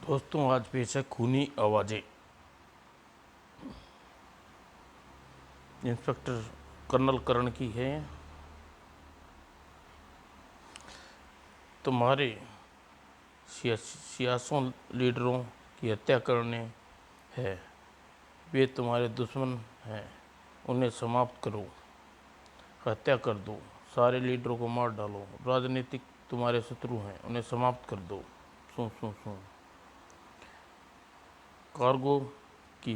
दोस्तों, आज पेश है खूनी आवाज़ें। इंस्पेक्टर कर्नल करण की है। तुम्हारे सियासों लीडरों की हत्या करने है। वे तुम्हारे दुश्मन हैं, उन्हें समाप्त करो, हत्या कर दो, सारे लीडरों को मार डालो। राजनीतिक तुम्हारे शत्रु हैं, उन्हें समाप्त कर दो। सुन सुन सुन। कार्गो की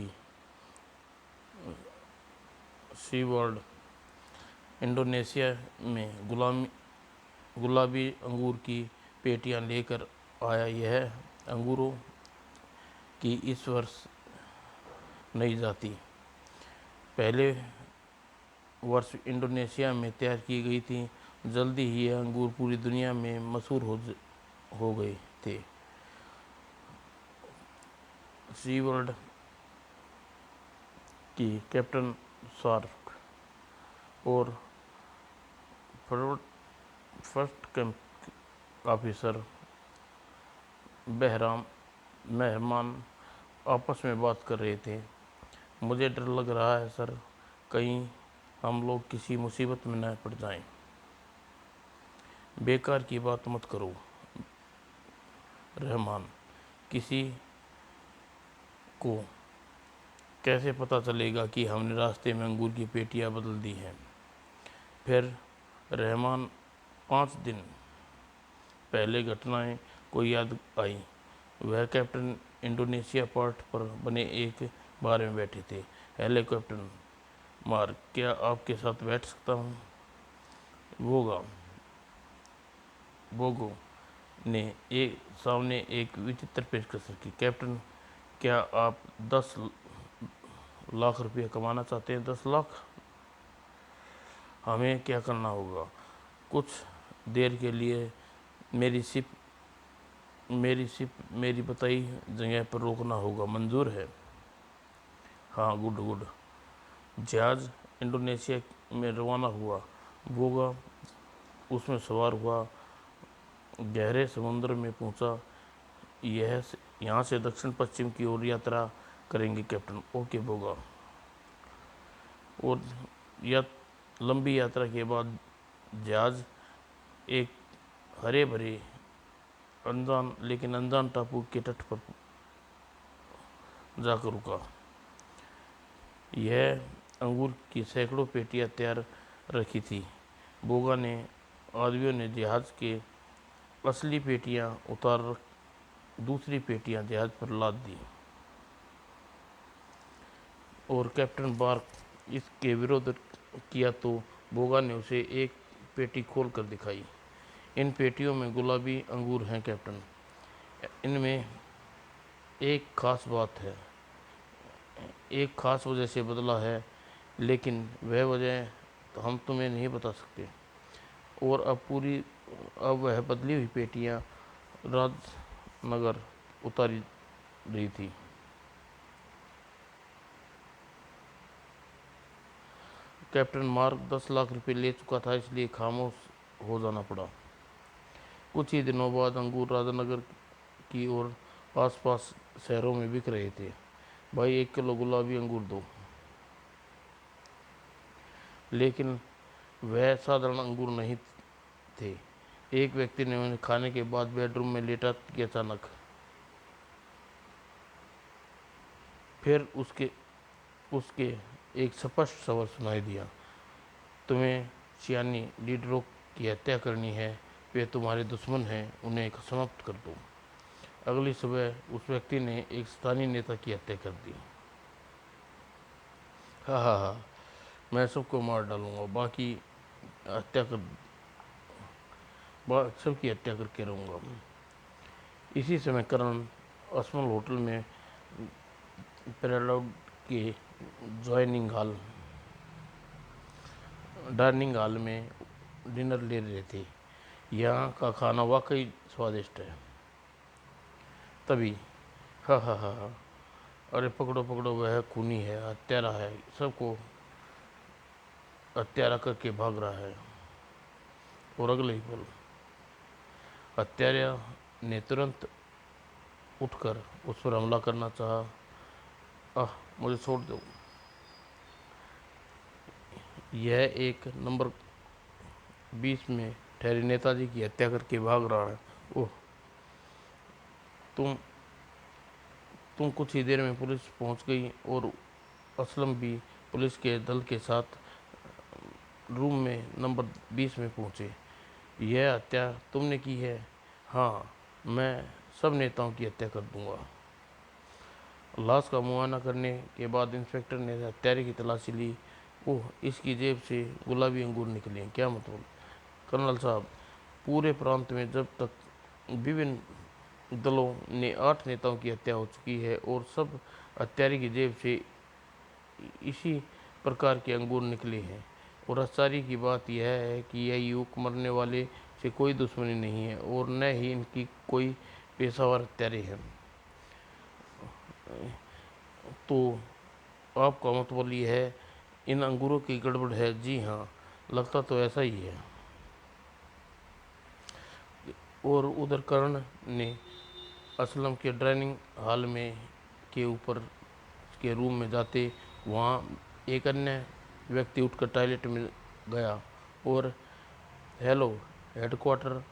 सी वर्ल्ड इंडोनेशिया में गुलाबी अंगूर की पेटियां लेकर आया। यह अंगूरों की इस वर्ष नई जाति पहले वर्ष इंडोनेशिया में तैयार की गई थी। जल्दी ही यह अंगूर पूरी दुनिया में मशहूर हो गए थे। सी वर्ल्ड की कैप्टन शार्क और फर्स्ट कैंप ऑफिसर बहराम मेहमान आपस में बात कर रहे थे। मुझे डर लग रहा है सर, कहीं हम लोग किसी मुसीबत में न पड़ जाएं। बेकार की बात मत करो रहमान, किसी को कैसे पता चलेगा कि हमने रास्ते में अंगूर की पेटियां बदल दी हैं। फिर रहमान 5 दिन पहले घटनाएं को याद आई। वह कैप्टन इंडोनेशिया पोर्ट पर बने एक बार में बैठे थे। हेलो कैप्टन मार्क, क्या आपके साथ बैठ सकता हूँ? बोगो ने सामने एक विचित्र पेशकश की। कैप्टन, क्या आप 10 लाख रुपये कमाना चाहते हैं? 10 लाख? हमें क्या करना होगा? कुछ देर के लिए मेरी शिप मेरी बताई जगह पर रोकना होगा। मंजूर है? हाँ, गुड। जहाज इंडोनेशिया में रवाना हुआ। बोगा उसमें सवार हुआ, गहरे समुद्र में पहुंचा। यहाँ से दक्षिण पश्चिम की ओर यात्रा करेंगे कैप्टन। ओके बोगा। और लंबी यात्रा के बाद जहाज एक हरे भरे अनजान टापू के तट पर जाकर रुका। यह अंगूर की सैकड़ों पेटियां तैयार रखी थी। बोगा ने आदमियों ने जहाज के असली पेटियां उतार दूसरी पेटियां जहाज पर लाद दी और कैप्टन बार्क इसके विरोध किया तो बोगा ने उसे एक पेटी खोल कर दिखाई। इन पेटियों में गुलाबी अंगूर हैं कैप्टन। इनमें एक खास बात है, एक खास वजह से बदला है, लेकिन वह वजह तो हम तुम्हें नहीं बता सकते। और अब वह बदली हुई पेटियां राजनगर उतारी रही थी। कैप्टन मार्क 10 लाख रुपए ले चुका था, इसलिए खामोश हो जाना पड़ा। कुछ ही दिनों बाद अंगूर राजनगर की और आसपास शहरों में बिक रहे थे। भाई, 1 किलो गुलाबी अंगूर दो। लेकिन वह साधारण अंगूर नहीं थे। एक व्यक्ति ने उन्हें खाने के बाद बेडरूम में लेटा कि अचानक फिर उसके एक स्पष्ट स्वर सुनाई दिया, तुम्हें सियानी लीडरों की हत्या करनी है। वे तुम्हारे दुश्मन हैं, उन्हें समाप्त कर दो। अगली सुबह उस व्यक्ति ने एक स्थानीय नेता की हत्या कर दी। हाँ, मैं सबको मार डालूंगा, सबकी हत्या करके रहूँगा। इसी समय करण असमल होटल में पैरालाउड के डाइनिंग हॉल में डिनर ले रहे थे। यहाँ का खाना वाकई स्वादिष्ट है। तभी हाँ, अरे पकड़ो, वह खूनी है, हत्यारा है, सबको हत्यारा करके भाग रहा है। और अगले ही पल हत्यारा ने तुरंत उठकर उस पर हमला करना चाहा। मुझे छोड़ दो। यह एक नंबर 20 में ठहरे नेताजी की हत्या करके भाग रहा है। ओह, तुम तुम कुछ ही देर में पुलिस पहुंच गई और असलम भी पुलिस के दल के साथ रूम में नंबर 20 में पहुंचे। यह हत्या तुमने की है? हाँ, मैं सब नेताओं की हत्या कर दूंगा। लाश का मुआयना करने के बाद इंस्पेक्टर ने हत्यारे की तलाशी ली। ओह, इसकी जेब से गुलाबी अंगूर निकले। क्या मतलब? कर्नल साहब, पूरे प्रांत में जब तक विभिन्न दलों ने 8 नेताओं की हत्या हो चुकी है और सब हत्यारे की जेब से इसी प्रकार के अंगूर निकले हैं। और आश्चर्य की बात यह है कि यह युवक मरने वाले से कोई दुश्मनी नहीं है और न ही इनकी कोई पेशावर हत्यारे हैं। तो आपका मतलब ये है इन अंगूरों की गड़बड़ है? जी हाँ, लगता तो ऐसा ही है। और उधर कर्ण ने असलम के डाइनिंग हॉल में के ऊपर के रूम में जाते वहाँ एक अन्य व्यक्ति उठकर टॉयलेट में गया और hello headquarter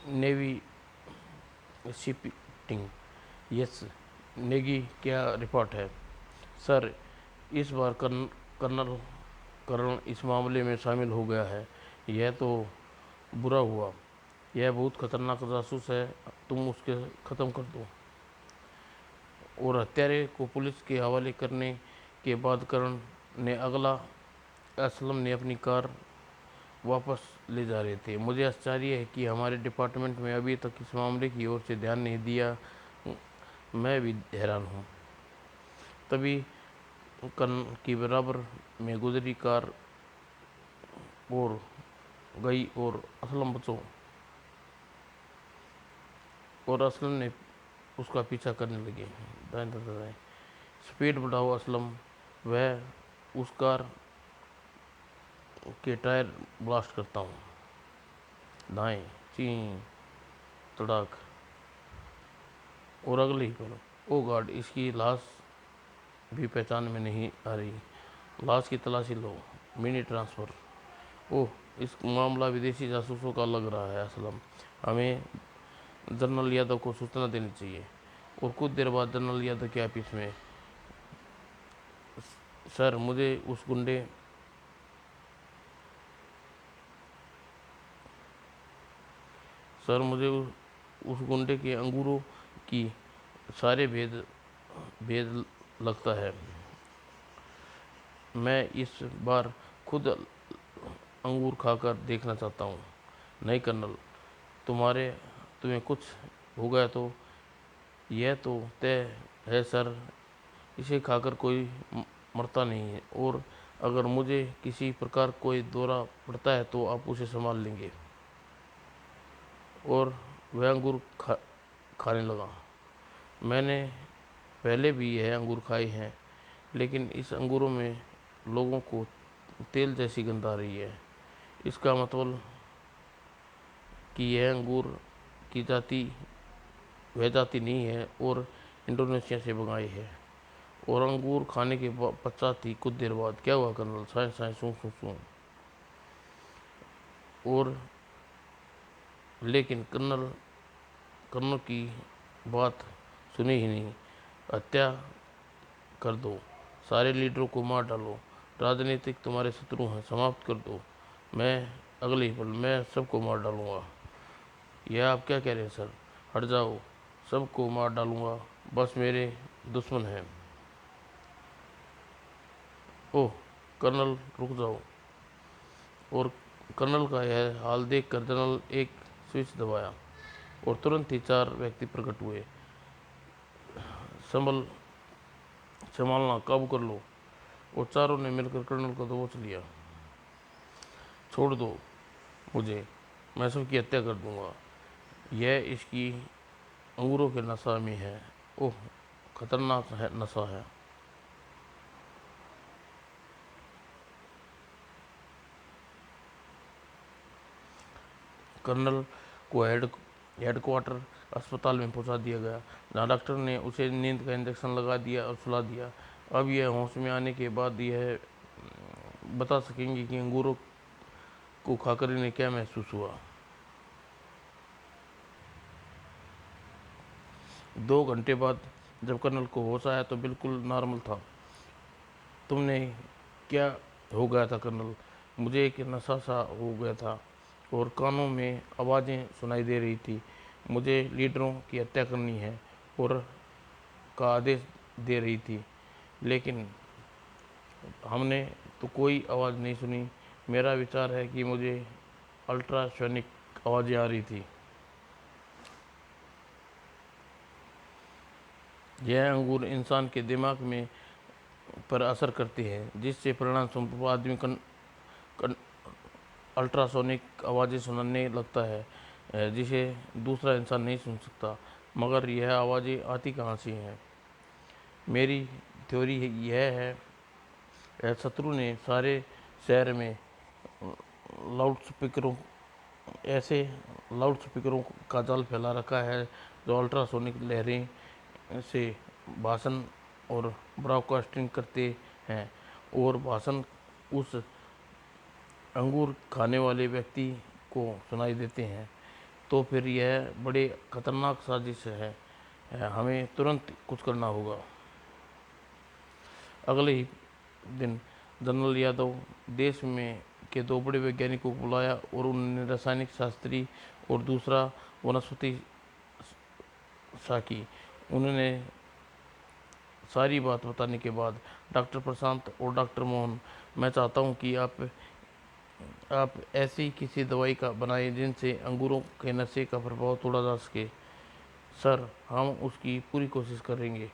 navy shipping. Yes Negi, क्या रिपोर्ट है? सर, इस बार कर्नल कर्ण इस मामले में शामिल हो गया है। यह तो बुरा हुआ। यह बहुत खतरनाक जासूस है। तुम उसके ख़त्म कर दो। और हत्यारे को पुलिस के हवाले करने के बाद कर्ण ने अगला असलम ने अपनी कार वापस ले जा रहे थे। मुझे आश्चर्य है कि हमारे डिपार्टमेंट में अभी तक इस मामले की ओर से ध्यान नहीं दिया। मैं भी हैरान हूँ। तभी कर्ण की बराबर में गुजरी कार और गई और असलम बचो और असलम ने उसका पीछा करने लगे। दाएं दाएं दाएं, स्पीड बढ़ाओ असलम। वह उस कार के टायर ब्लास्ट करता हूँ। दाएं, ची तड़ाक। और अगले ही पल, ओ गॉड, इसकी लाश भी पहचान में नहीं आ रही। लाश की तलाशी लो। Mini transfer. ओह, इस मामला विदेशी जासूसों का लग रहा है असलम। हमें जनरल यादव को सूचना देनी चाहिए। और कुछ देर बाद जनरल यादव के ऑफिस में। सर, मुझे उस गुंडे के अंगूरों की सारे भेद लगता है। मैं इस बार खुद अंगूर खाकर देखना चाहता हूँ। नहीं कर्नल, तुम्हें कुछ हो गया तो? यह तो तय है सर, इसे खाकर कोई मरता नहीं है। और अगर मुझे किसी प्रकार कोई दौरा पड़ता है तो आप उसे संभाल लेंगे। और वह अंगूर खाने लगा। मैंने पहले भी यह अंगूर खाए हैं, लेकिन इस अंगूरों में लोगों को तेल जैसी गंध आ रही है। इसका मतलब कि यह अंगूर की जाति वह जाति नहीं है और इंडोनेशिया से मंगाई है। और अंगूर खाने के पश्चात ही कुछ देर बाद क्या हुआ कर्नल? साए साए सू सू सू। और लेकिन कर्नल की बात सुनी ही नहीं। हत्या कर दो, सारे लीडरों को मार डालो। राजनीतिक तुम्हारे शत्रु हैं, समाप्त कर दो। अगले ही पल मैं सबको मार डालूंगा। यह आप क्या कह रहे हैं सर? हट जाओ, सबको मार डालूंगा, बस मेरे दुश्मन हैं। ओह कर्नल, रुक जाओ। और कर्नल का यह हाल देखकर जनरल एक स्विच दबाया और तुरंत ही 4 व्यक्ति प्रकट हुए। संभालना, काबू कर लो। और चारों ने मिलकर कर्नल को दबोच लिया। छोड़ दो मुझे, मैं सबकी हत्या कर दूंगा। यह इसकी अंगूरों के नशा में है। ओह, खतरनाक है नशा है। कर्नल को हेडक्वार्टर अस्पताल में पहुंचा दिया गया, जहां डॉक्टर ने उसे नींद का इंजेक्शन लगा दिया और सुला दिया। अब यह होश में आने के बाद यह बता सकेंगे कि अंगूरों को खाकर इन्हें क्या महसूस हुआ। 2 घंटे बाद जब कर्नल को होश आया तो बिल्कुल नॉर्मल था। तुमने क्या हो गया था कर्नल? मुझे एक नशा सा हो गया था और कानों में आवाज़ें सुनाई दे रही थी। मुझे लीडरों की हत्या करनी है और का आदेश दे रही थी, लेकिन हमने तो कोई आवाज़ नहीं सुनी। मेरा विचार है कि मुझे अल्ट्रासोनिक आवाज़ें आ रही थी। यह अंगूर इंसान के दिमाग में पर असर करते हैं, जिससे परिणाम स्वरूप आदमी अल्ट्रासोनिक आवाज़ें सुनने लगता है, जिसे दूसरा इंसान नहीं सुन सकता। मगर यह आवाज़ें आती कहाँ से हैं? मेरी थ्योरी यह है, शत्रु ने सारे शहर में लाउड स्पीकरों ऐसे लाउड स्पीकरों का जाल फैला रखा है जो अल्ट्रासोनिक लहरें से भाषण और ब्रॉडकास्टिंग करते हैं, और भाषण उस अंगूर खाने वाले व्यक्ति को सुनाई देते हैं। तो फिर यह बड़े खतरनाक साजिश है, हमें तुरंत कुछ करना होगा। अगले ही दिन जनरल यादव देश में के 2 बड़े वैज्ञानिकों को बुलाया और उन्होंने रासायनिक शास्त्री और दूसरा वनस्पति शाकी। उन्होंने सारी बात बताने के बाद डॉक्टर प्रशांत और डॉक्टर मोहन, मैं चाहता हूं कि आप ऐसी किसी दवाई का बनाएं जिनसे अंगूरों के नशे का प्रभाव तोड़ा जा सके। सर, हम उसकी पूरी कोशिश करेंगे।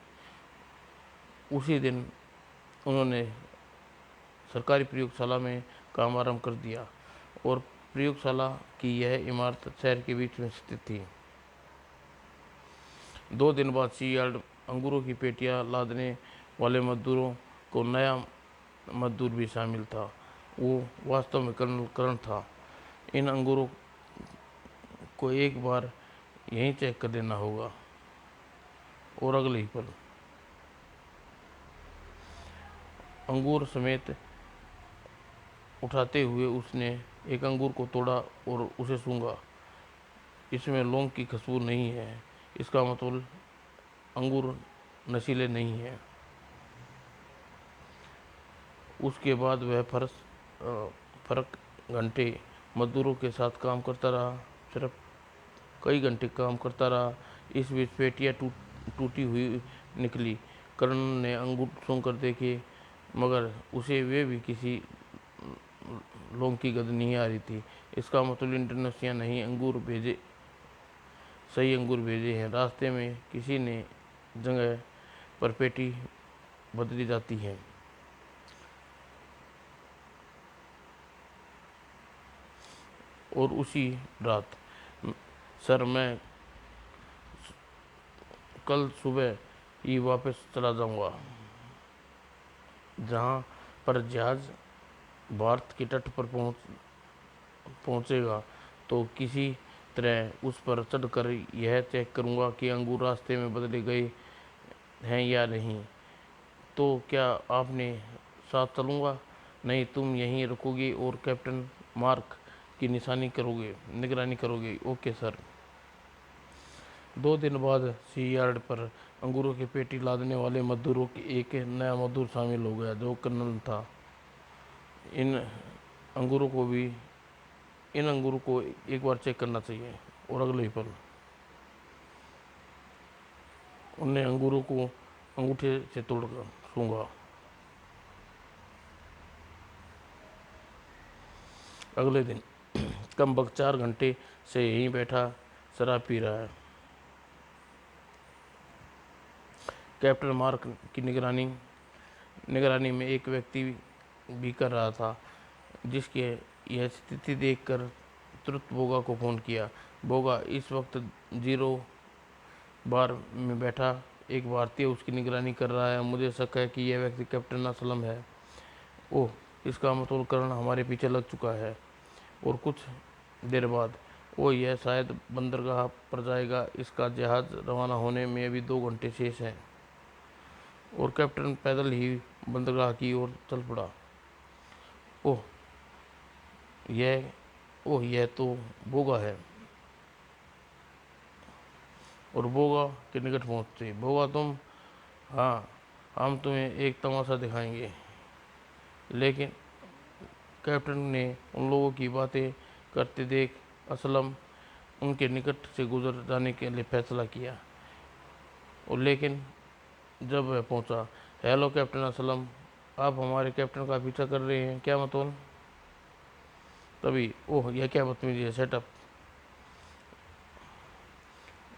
उसी दिन उन्होंने सरकारी प्रयोगशाला में काम आरंभ कर दिया और प्रयोगशाला की यह इमारत शहर के बीच में स्थित थी। 2 दिन बाद सी यार्ड अंगूरों की पेटियां लादने वाले मजदूरों को नया मजदूर भी शामिल था। वो वास्तव में कर्नल कर्ण था। इन अंगूरों को एक बार यहीं चेक कर देना होगा। और अगले ही पल अंगूर समेत उठाते हुए उसने एक अंगूर को तोड़ा और उसे सूंघा। इसमें लौंग की खुशबू नहीं है, इसका मतलब अंगूर नशीले नहीं है। उसके बाद वह फर्क घंटे मजदूरों के साथ काम करता रहा, सिर्फ कई घंटे काम करता रहा। इस बीच पेटियां टूटी हुई निकली। कर्ण ने अंगूर सूंघ कर देखे, मगर उसे वे भी किसी लौंग की गंध नहीं आ रही थी। इसका मतलब इंडोनेशिया नहीं सही अंगूर भेजे हैं। रास्ते में किसी ने जगह पर पेटी बदली जाती है। और उसी रात, सर, मैं कल सुबह ही वापस चला जाऊंगा। जहां पर जहाज भारत के तट पर पहुंचेगा तो किसी तरह उस पर चढ़कर यह चेक करूंगा कि अंगूर रास्ते में बदले गए हैं या नहीं। तो क्या आपने साथ चलूंगा? नहीं, तुम यहीं रुकोगे और कैप्टन मार्क की निगरानी करोगे। Okay sir. 2 दिन बाद सी यार्ड पर अंगूरों की पेटी लादने वाले मजदूरों की एक नया मजदूर शामिल हो गया, जो कर्नल था। इन अंगूरों को भी इन अंगूरों को एक बार चेक करना चाहिए। और अगले ही पल उनने अंगूरों को अंगूठे से तोड़कर सूंघा। अगले दिन कम वक्त 4 घंटे से यहीं बैठा शराब पी रहा है। कैप्टन मार्क की निगरानी में एक व्यक्ति भी कर रहा था, जिसके यह स्थिति देखकर तुरंत बोगा को फ़ोन किया। बोगा इस वक्त 0 बार में बैठा एक भारतीय उसकी निगरानी कर रहा है। मुझे शक है कि यह व्यक्ति कैप्टन असलम है। ओह, इसका मतलब कर्ण हमारे पीछे लग चुका है। और कुछ देर बाद वो यह शायद बंदरगाह पर जाएगा। इसका जहाज़ रवाना होने में अभी 2 घंटे शेष हैं। और कैप्टन पैदल ही बंदरगाह की ओर चल पड़ा। ओह यह ओह यह तो बोगा है। और बोगा के निकट पहुंचते, बोगा तुम? हाँ, हम तुम्हें एक तमाशा दिखाएंगे। लेकिन कैप्टन ने उन लोगों की बातें करते देख असलम उनके निकट से गुजर जाने के लिए फैसला किया। और लेकिन जब वह पहुंचा, हेलो कैप्टन असलम, आप हमारे कैप्टन का पीछा कर रहे हैं क्या मतलब? तभी ओह यह क्या बदतमीजी है, सेटअप।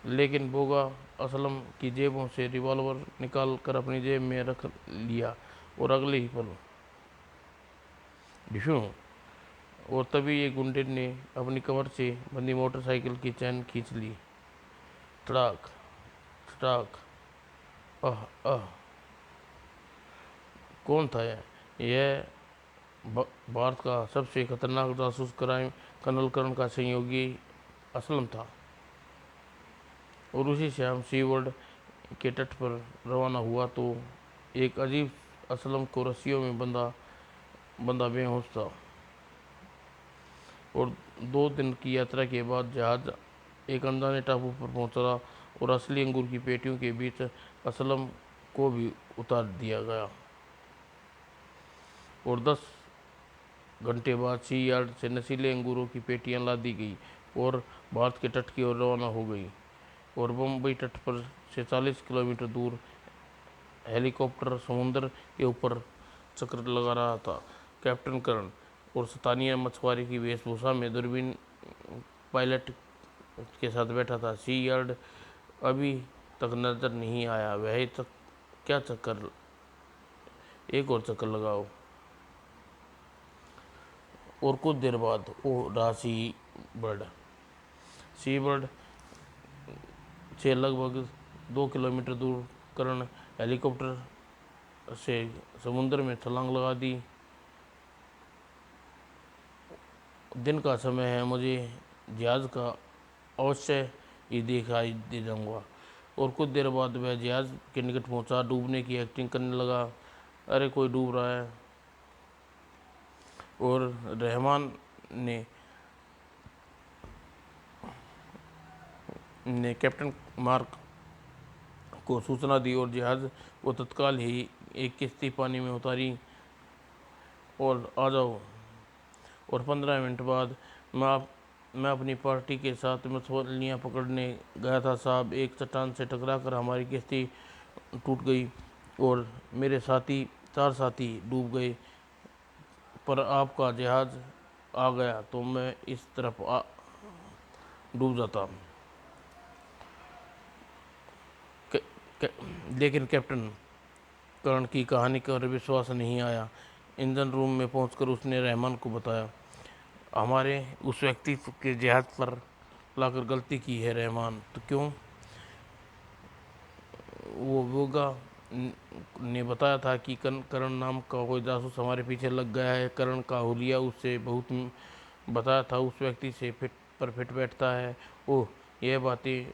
लेकिन बोगा असलम की जेबों से रिवॉल्वर निकाल कर अपनी जेब में रख लिया और अगले ही पल डिशू। और तभी एक गुंडे ने अपनी कमर से बंधी मोटरसाइकिल की चैन खींच ली। तड़ाक तड़ाक। आह आह। कौन था यह? यह भारत का सबसे खतरनाक जासूस क्राइम कर्नल करण का सहयोगी असलम था। और उसी शाम सी वर्ल्ड के तट पर रवाना हुआ तो एक अजीब असलम को रस्सियों में बंधा बंधा बेहोश था। और 2 दिन की यात्रा के बाद जहाज एक अनजाने टापू पर पहुंचा और असली अंगूर की पेटियों के बीच असलम को भी उतार दिया गया। और 10 घंटे बाद सी यार्ड से नशीले अंगूरों की पेटियां ला दी गई और भारत के तट की ओर रवाना हो गई। और बम्बई तट पर से 40 किलोमीटर दूर हेलीकॉप्टर समुद्र के ऊपर चक्कर लगा रहा था। कैप्टन करण और स्थानीय मछुआरे की वेशभूषा में दूरबीन पायलट के साथ बैठा था। सी यार्ड अभी तक नजर नहीं आया। वह क्या चक्कर, एक और चक्कर लगाओ। और कुछ देर बाद वो रहा बर्ड सी बर्ड से लगभग 2 किलोमीटर दूर करण हेलीकॉप्टर से समुद्र में छलांग लगा दी। दिन का समय है, मुझे जहाज का अवश्य ही दिखाई दे जाऊंगा। और कुछ देर बाद वह जहाज के निकट पहुंचा, डूबने की एक्टिंग करने लगा। अरे कोई डूब रहा है। और रहमान ने कैप्टन मार्क को सूचना दी और जहाज को तत्काल ही एक किश्ती पानी में उतारी और आ जाओ। और 15 मिनट बाद मैं अपनी पार्टी के साथ मछलियाँ पकड़ने गया था साहब। एक चट्टान से टकराकर हमारी किश्ती टूट गई और मेरे 4 साथी डूब गए। पर आपका जहाज आ गया तो मैं इस तरफ डूब जाता। लेकिन कैप्टन करण की कहानी पर विश्वास नहीं आया। इंजन रूम में पहुंचकर उसने रहमान को बताया, हमारे उस व्यक्ति के जहाज पर लाकर गलती की है रहमान। तो क्यों? वो बोगा ने बताया था कि करण नाम का कोई जासूस हमारे पीछे लग गया है। करण का हुलिया उससे बहुत बताया था, उस व्यक्ति से फिट बैठता है। ओह यह बातें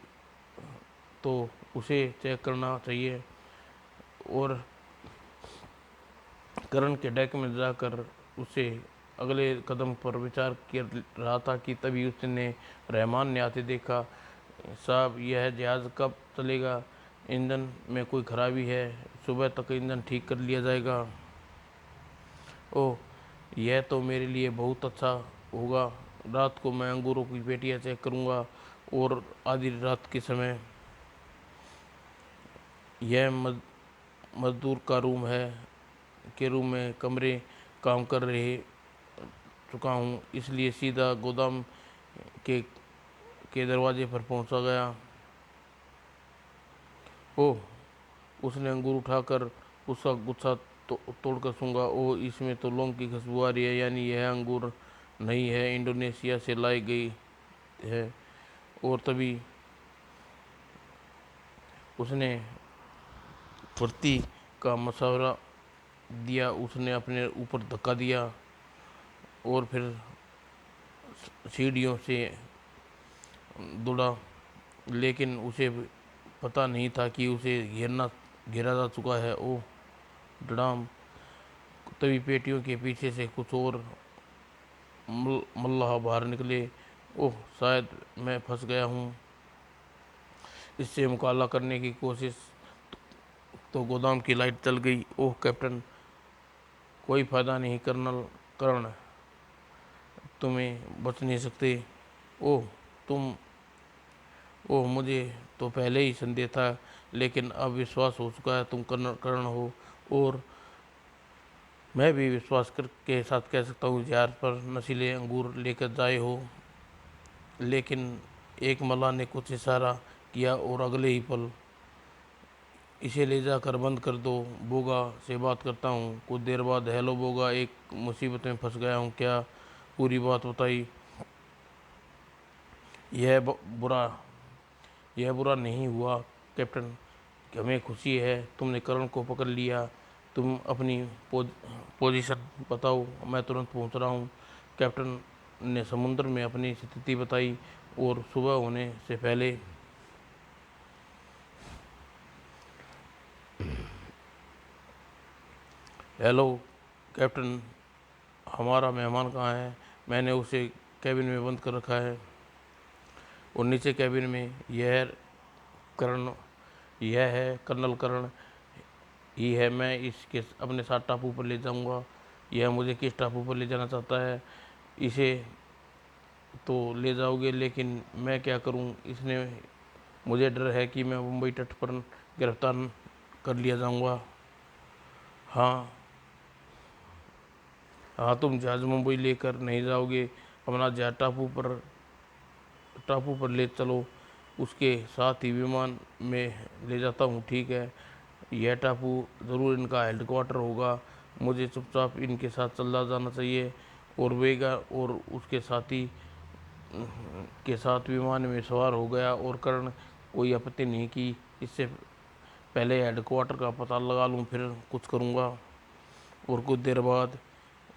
तो उसे चेक करना चाहिए। और करण के डेक में जाकर उसे अगले कदम पर विचार कर रहा था कि तभी उसने रहमान ने आते देखा। साहब यह जहाज़ कब चलेगा? इंजन में कोई खराबी है, सुबह तक इंजन ठीक कर लिया जाएगा। ओह यह तो मेरे लिए बहुत अच्छा होगा। रात को मैं अंगूरों की पेटियां चेक करूंगा और आधी रात के समय यह मजदूर का रूम है के रूम में कमरे काम कर रहे चुका हूँ, इसलिए सीधा गोदाम के दरवाजे पर पहुंचा गया। ओह उसने अंगूर उठाकर उसका गुच्छा तोड़कर सूंघा। ओह इसमें तो लौंग की खुशबू आ रही है, यानी यह अंगूर नहीं है, इंडोनेशिया से लाई गई है। और तभी उसने फुर्ती का मशवरा दिया। उसने अपने ऊपर धक्का दिया और फिर सीढ़ियों से दौड़ा, लेकिन उसे पता नहीं था कि उसे घेरा जा चुका है। ओह डराम! तभी पेटियों के पीछे से कुछ और मल्लाह बाहर निकले। ओह शायद मैं फंस गया हूँ। इससे मुकाबला करने की कोशिश तो गोदाम की लाइट जल गई। ओह कैप्टन, कोई फायदा नहीं कर्नल, कर्ण तुम्हें बच नहीं सकते। ओह तुम ओह मुझे तो पहले ही संदेह था, लेकिन अब विश्वास हो चुका है तुम कर्ण हो। और मैं भी विश्वास कर के साथ कह सकता हूँ जार पर नशीले अंगूर लेकर जाए हो। लेकिन एक मल्लाह ने कुछ इशारा किया और अगले ही पल, इसे ले जाकर बंद कर दो, बोगा से बात करता हूँ। कुछ देर बाद, हेलो बोगा, एक मुसीबत में फंस गया हूँ, क्या? पूरी बात बताई। यह बुरा यह बुरा नहीं हुआ कैप्टन, हमें खुशी है तुमने करण को पकड़ लिया। तुम अपनी पोजीशन बताओ, मैं तुरंत पहुंच रहा हूं। कैप्टन ने समुद्र में अपनी स्थिति बताई और सुबह होने से पहले हेलो कैप्टन, हमारा मेहमान कहाँ है? मैंने उसे कैबिन में बंद कर रखा है। और नीचे कैबिन में कर्ण यह है कर्नल कर्ण ही है। मैं इसके अपने साथ टापू पर ले जाऊंगा। यह मुझे किस टापू पर ले जाना चाहता है? इसे तो ले जाओगे, लेकिन मैं क्या करूं? इसने मुझे डर है कि मैं मुंबई तट पर गिरफ्तार कर लिया जाऊंगा। हाँ हाँ, तुम जहाज मुंबई लेकर नहीं जाओगे, अपना जहाज टापू पर ले चलो, उसके साथ ही विमान में ले जाता हूँ, ठीक है? यह टापू ज़रूर इनका हेडक्वार्टर होगा। मुझे चुपचाप इनके साथ चला जाना चाहिए। और वेगा और उसके साथी के साथ विमान में सवार हो गया और कर्ण कोई आपत्ति नहीं की। इससे पहले हेडक्वार्टर का पता लगा लूँ, फिर कुछ करूँगा। और कुछ देर बाद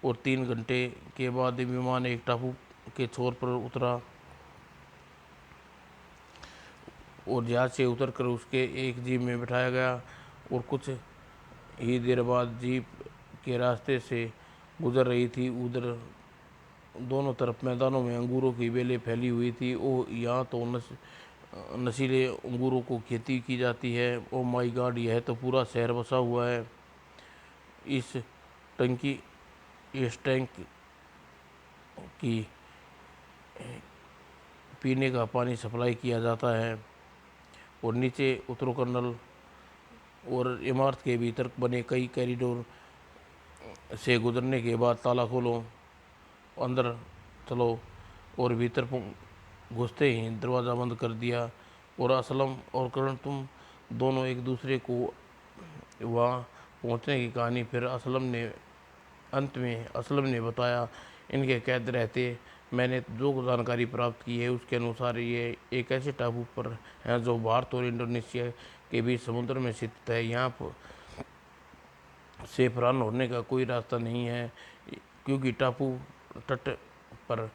और 3 घंटे के बाद विमान एक टापू के छोर पर उतरा और जहाज से उतरकर उसके एक जीप में बिठाया गया। और कुछ ही देर बाद जीप के रास्ते से गुजर रही थी। उधर दोनों तरफ मैदानों में अंगूरों की बेलें फैली हुई थी। ओ यहाँ तो नशीले अंगूरों को खेती की जाती है। ओ माय गॉड, यह तो पूरा शहर बसा हुआ है। इस टंकी इस टैंक की पीने का पानी सप्लाई किया जाता है। और नीचे उतरो कर्नल, और इमारत के भीतर बने कई कॉरिडोर से गुजरने के बाद ताला खोलो, अंदर चलो। और भीतर घुसते ही दरवाज़ा बंद कर दिया। और असलम और करण, तुम दोनों एक दूसरे को वहाँ पहुँचने की कहानी फिर अंत में असलम ने बताया। इनके कैद रहते मैंने जो जानकारी प्राप्त की है उसके अनुसार ये एक ऐसे टापू पर है जो भारत और इंडोनेशिया के बीच समुद्र में स्थित है। यहाँ से फरार होने का कोई रास्ता नहीं है, क्योंकि टापू तट पर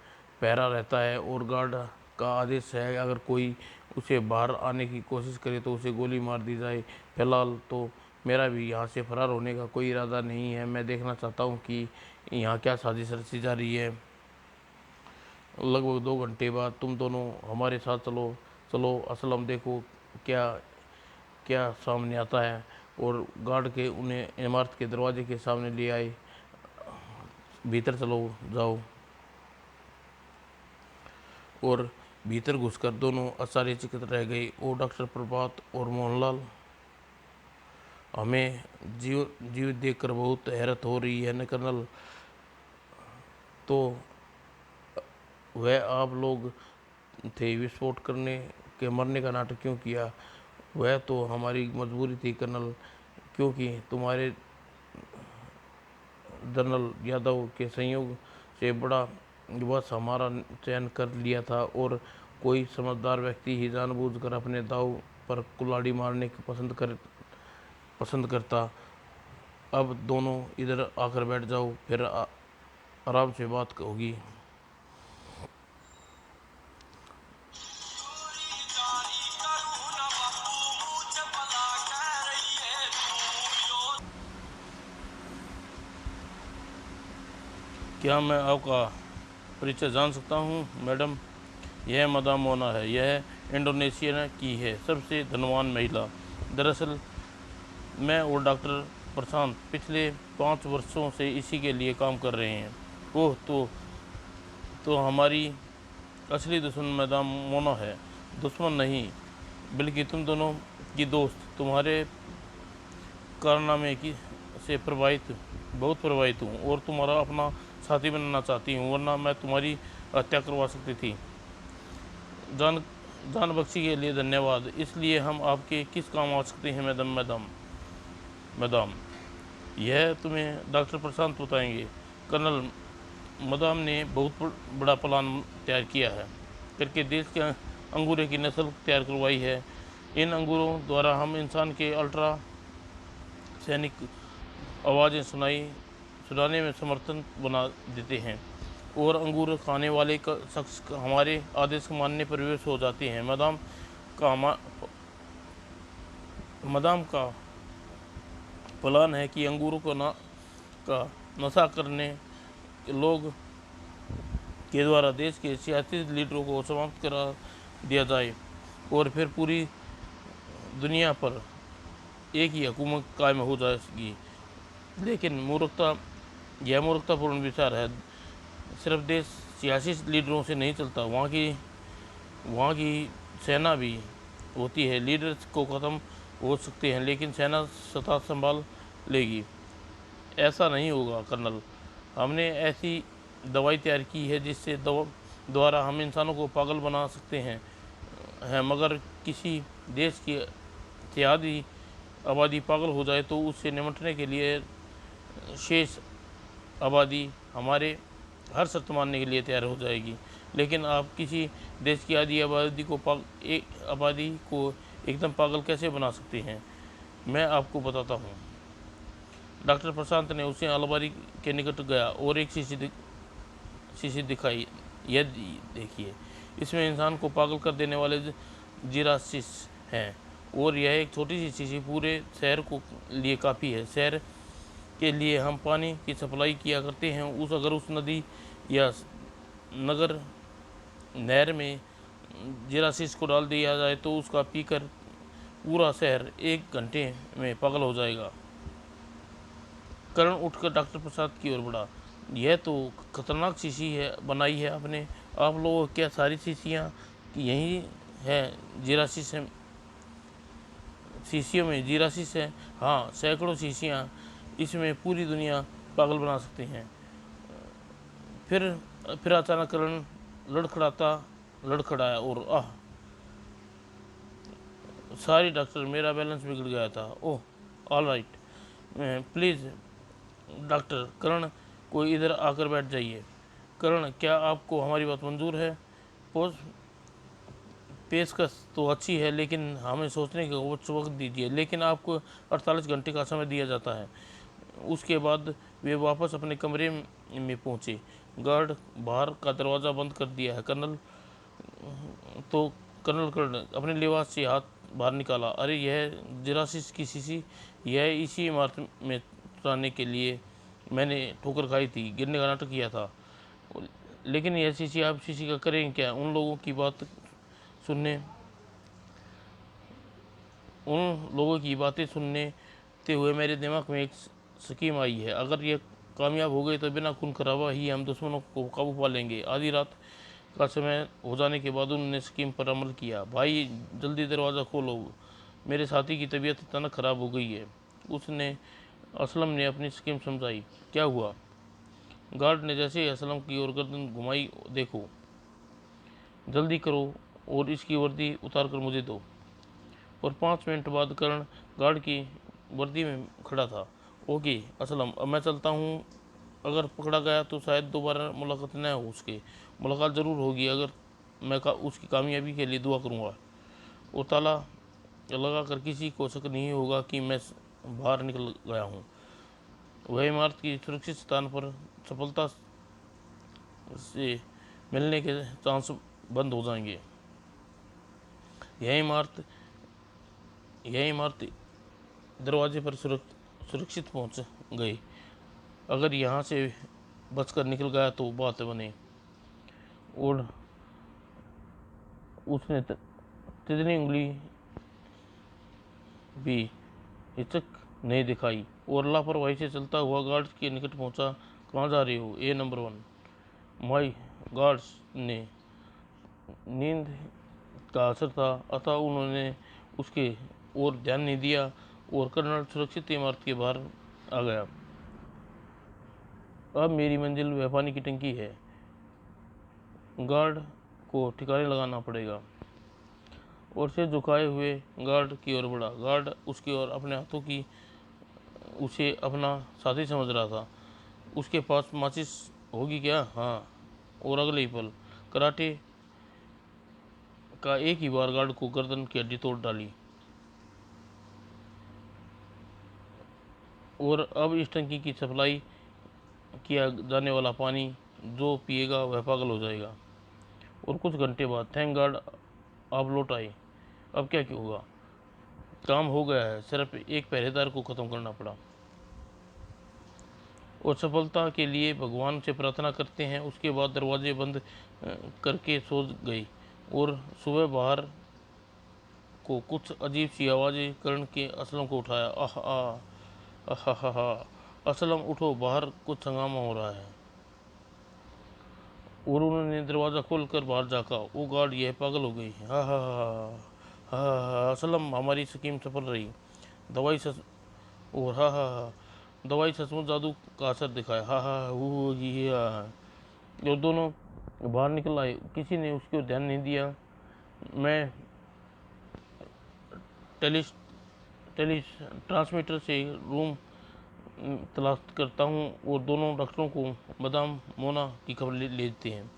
पहरा रहता है और गार्ड का आदेश है अगर कोई उसे बाहर आने की कोशिश करे तो उसे गोली मार दी जाए। फिलहाल तो मेरा भी यहाँ से फरार होने का कोई इरादा नहीं है। मैं देखना चाहता हूँ कि यहाँ क्या साजिश रची जा रही है। लगभग 2 घंटे बाद तुम दोनों हमारे साथ चलो। चलो असलम, देखो क्या क्या सामने आता है। और गार्ड के उन्हें इमारत के दरवाजे के सामने ले आए। भीतर चलो, जाओ। और भीतर घुसकर दोनों आश्चर्यचकित रह गए। ओ डॉक्टर प्रभात और मोहनलाल, हमें जीवित देखकर बहुत हैरत हो रही है न कर्नल। तो वह आप लोग थे, विस्फोट करने के मरने का नाटक क्यों किया? वह तो हमारी मजबूरी थी कर्नल, क्योंकि तुम्हारे जनरल यादव के संयोग से बड़ा बस हमारा चयन कर लिया था। और कोई समझदार व्यक्ति ही जानबूझकर अपने दाव पर कुल्हाड़ी मारने की पसंद करता। अब दोनों इधर आकर बैठ जाओ, फिर आराम से बात होगी। क्या मैं आपका परिचय जान सकता हूँ? मैडम, यह मदाम मोना है। यह इंडोनेशिया की है सबसे धनवान महिला। दरअसल मैं और डॉक्टर प्रशांत पिछले 5 वर्षों से इसी के लिए काम कर रहे हैं। ओह, तो हमारी असली दुश्मन मैडम मोना है। दुश्मन नहीं, बल्कि तुम दोनों की दोस्त। तुम्हारे कारनामे की से बहुत प्रभावित हूँ और तुम्हारा अपना साथी बनना चाहती हूँ, वरना मैं तुम्हारी हत्या करवा सकती थी। जान जान बख्शी के लिए धन्यवाद। इसलिए हम आपके किस काम आ सकते हैं मैडम? यह तुम्हें डॉक्टर प्रशांत बताएंगे। कर्नल, मदाम ने बहुत बड़ा प्लान तैयार किया है करके देश के अंगूरे की नस्ल तैयार करवाई है। इन अंगूरों द्वारा हम इंसान के अल्ट्रा सैनिक आवाज़ें सुनाने में समर्थन बना देते हैं और अंगूर खाने वाले शख्स हमारे आदेश मानने पर विवश हो जाते हैं। मदाम का प्लान है कि अंगूरों का नशा करने लोग के द्वारा देश के सियासी लीडरों को समाप्त करा दिया जाए और फिर पूरी दुनिया पर एक ही हुकूमत कायम हो जाएगी। लेकिन यह मूर्खतापूर्ण विचार है। सिर्फ देश सियासी लीडरों से नहीं चलता, वहाँ की सेना भी होती है। लीडर्स को ख़त्म हो सकते हैं, लेकिन सेना सत्ता संभाल लेगी। ऐसा नहीं होगा कर्नल। हमने ऐसी दवाई तैयार की है जिससे द्वारा हम इंसानों को पागल बना सकते हैं मगर किसी देश की इत्यादि आबादी पागल हो जाए तो उससे निपटने के लिए शेष आबादी हमारे हर शर्त मानने के लिए तैयार हो जाएगी। लेकिन आप किसी देश की आधी आबादी को एकदम पागल कैसे बना सकते हैं? मैं आपको बताता हूँ। डॉक्टर प्रशांत ने उसे अलमारी के निकट गया और एक शीशी दिखाई। यह देखिए, इसमें इंसान को पागल कर देने वाले जीरासिस हैं और यह एक छोटी सी शीशी पूरे शहर को लिए काफ़ी है। शहर के लिए हम पानी की सप्लाई किया करते हैं। अगर उस नदी या नगर नहर में जीरासिस को डाल दिया जाए तो उसका पीकर पूरा शहर 1 घंटे में पागल हो जाएगा। करण उठकर डॉक्टर प्रसाद की ओर बढ़ा। यह तो खतरनाक शीशी है बनाई है आपने। आप लोग क्या सारी शीशियाँ यही है जीरासिस है? शीशियों में जीरासिस है? हाँ, सैकड़ों शीशियाँ। इसमें पूरी दुनिया पागल बना सकते हैं। फिर अचानक करण लड़खड़ाया और सॉरी डॉक्टर, मेरा बैलेंस बिगड़ गया था। ओह, ऑल राइट, प्लीज़ डॉक्टर करण, कोई इधर आकर बैठ जाइए। करण, क्या आपको हमारी बात मंजूर है? पेशकश तो अच्छी है, लेकिन हमें सोचने का वक्त दीजिए। लेकिन आपको 48 घंटे का समय दिया जाता है। उसके बाद वे वापस अपने कमरे में पहुंचे। गार्ड बाहर का दरवाज़ा बंद कर दिया है। कर्नल अपने लिबास से हाथ बाहर निकाला। अरे, यह जीरासिस की शीशी, यह इसी इमारत में चुराने के लिए मैंने ठोकर खाई थी, गिरने का नाटक किया था। लेकिन यह शीशी आप शीशी का करेंगे क्या? उन लोगों की बातें सुनते हुए मेरे दिमाग में एक स्कीम आई है। अगर ये कामयाब हो गई तो बिना खून खराबा ही हम दुश्मनों को काबू पा लेंगे। आधी रात का समय हो जाने के बाद उन्होंने स्कीम पर अमल किया। भाई, जल्दी दरवाज़ा खोलो, मेरे साथी की तबीयत अचानक ख़राब हो गई है। असलम ने अपनी स्कीम समझाई। क्या हुआ? गार्ड ने जैसे ही असलम की ओर गर्दन घुमाई, देखो, जल्दी करो और इसकी वर्दी उतार कर मुझे दो। और 5 मिनट बाद करण गार्ड की वर्दी में खड़ा था। ओके असलम, अब मैं चलता हूँ। अगर पकड़ा गया तो शायद दोबारा मुलाकात न हो सके। मुलाकात ज़रूर होगी, अगर मैं उसकी कामयाबी के लिए दुआ करूँगा। और ताला लगा कर किसी को शक नहीं होगा कि मैं बाहर निकल गया हूँ। वह इमारत की सुरक्षित स्थान पर सफलता से मिलने के चांस बंद हो जाएंगे। यह इमारत दरवाजे पर सुरक्षित पहुंच गई। अगर यहाँ से बचकर निकल गया तो बात बने। और उसने तितनी उंगली भी हिचक नहीं दिखाई और लापरवाही से चलता हुआ गार्ड्स के निकट पहुंचा। कहाँ जा रहे हो? ए नंबर 1। माई गार्ड्स ने नींद का असर था, अतः उन्होंने उसके ओर ध्यान नहीं दिया और कर्नल सुरक्षित इमारत के बाहर आ गया। अब मेरी मंजिल वह पानी की टंकी है। गार्ड को ठिकाने लगाना पड़ेगा। और से झुकाए हुए गार्ड की ओर बढ़ा। गार्ड उसकी ओर अपने हाथों की उसे अपना साथी समझ रहा था। उसके पास माचिस होगी क्या? हाँ। और अगले ही पल कराटे का एक ही बार गार्ड को गर्दन की हड्डी तोड़ डाली। और अब इस टंकी की सप्लाई किया जाने वाला पानी जो पिएगा वह पागल हो जाएगा। और कुछ घंटे बाद थैंक गॉड आप लौट आए। अब क्या होगा? काम हो गया है, सिर्फ एक पहरेदार को ख़त्म करना पड़ा। और सफलता के लिए भगवान से प्रार्थना करते हैं। उसके बाद दरवाजे बंद करके सो गई। और सुबह बाहर को कुछ अजीब सी आवाज़ें कर्ण के असलम को उठाया। आह आह आह आह, असलम उठो, बाहर कुछ हंगामा हो रहा है। और उन्होंने दरवाज़ा खोलकर बाहर झाँका। वो गार्ड, यह पागल हो गई। हा हा हा हा, असलम हमारी स्कीम सफल रही। दवाई सच और हा दवाई सचमुच जादू का असर दिखाया। हा हा वो ये जो दोनों बाहर निकल आए। किसी ने उसको ध्यान नहीं दिया। मैं टेली ट्रांसमीटर से रूम तलाश करता हूँ और दोनों डॉक्टरों को मदाम मोना की खबर ले लेते हैं।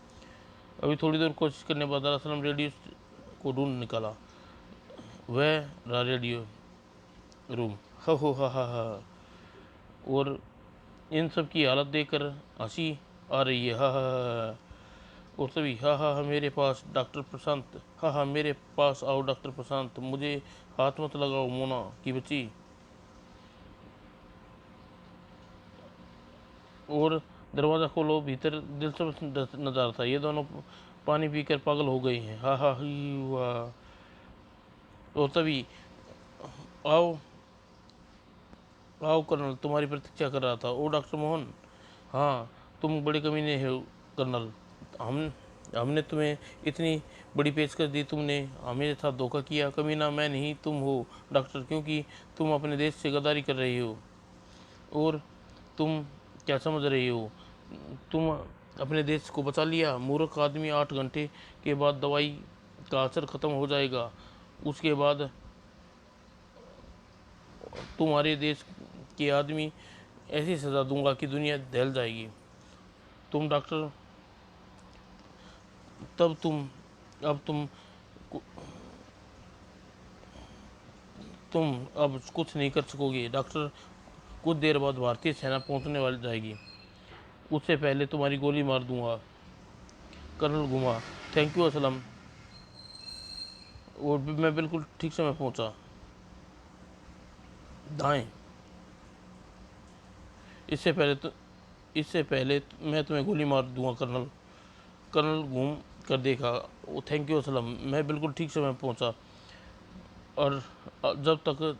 अभी थोड़ी देर कोशिश करने बाद असलम रेडियो को ढूंढ निकाला। वह रहा रेडियो रूम। हो हा। और इन सब की हालत देखकर हंसी आ रही है। हा। और तभी हा मेरे पास डॉक्टर प्रशांत। हा मेरे पास आओ डॉक्टर प्रशांत। मुझे हाथ मत लगाओ मोना की बच्ची। और दरवाज़ा खोलो, भीतर दिलचस्प नज़ारा था। ये दोनों पानी पीकर पागल हो गए हैं। हा ही वाह। और तभी आओ आओ कर्नल तुम्हारी प्रतीक्षा कर रहा था। ओ डॉक्टर मोहन। हाँ तुम बड़े कमीने हो कर्नल। हमने तुम्हें इतनी बड़ी पेशकश दी, तुमने हमें साथ धोखा किया। कमीना मैं नहीं तुम हो डॉक्टर, क्योंकि तुम अपने देश से गद्दारी कर रही हो। और तुम क्या समझ रही हो? तुम अपने देश को बचा लिया। मूर्ख आदमी, 8 घंटे के बाद दवाई का असर ख़त्म हो जाएगा। उसके बाद तुम्हारे देश के आदमी ऐसी सज़ा दूंगा कि दुनिया दहल जाएगी। तुम डॉक्टर तब तुम अब तुम अब कुछ नहीं कर सकोगे डॉक्टर। कुछ देर बाद भारतीय सेना पहुंचने वाली जाएगी। उससे पहले तुम्हारी गोली मार दूंगा। कर्नल घुमा। Thank you Aslam. और मैं बिल्कुल ठीक समय पहुंचा। दाएं। इससे पहले मैं तुम्हें गोली मार दूंगा कर्नल। कर्नल घूम कर देखा। वो थैंक यू असलम, मैं बिल्कुल ठीक समय पहुंचा। और जब तक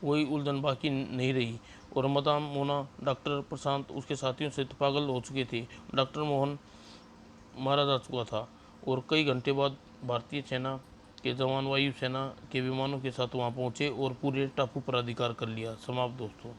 कोई उलझन बाकी नहीं रही। और मदाम मोना, डॉक्टर प्रशांत उसके साथियों से पागल हो चुके थे। डॉक्टर मोहन मारा जा चुका था। और कई घंटे बाद भारतीय सेना के जवान वायु सेना के विमानों के साथ वहां पहुंचे और पूरे टापू पर अधिकार कर लिया। समाप्त दोस्तों।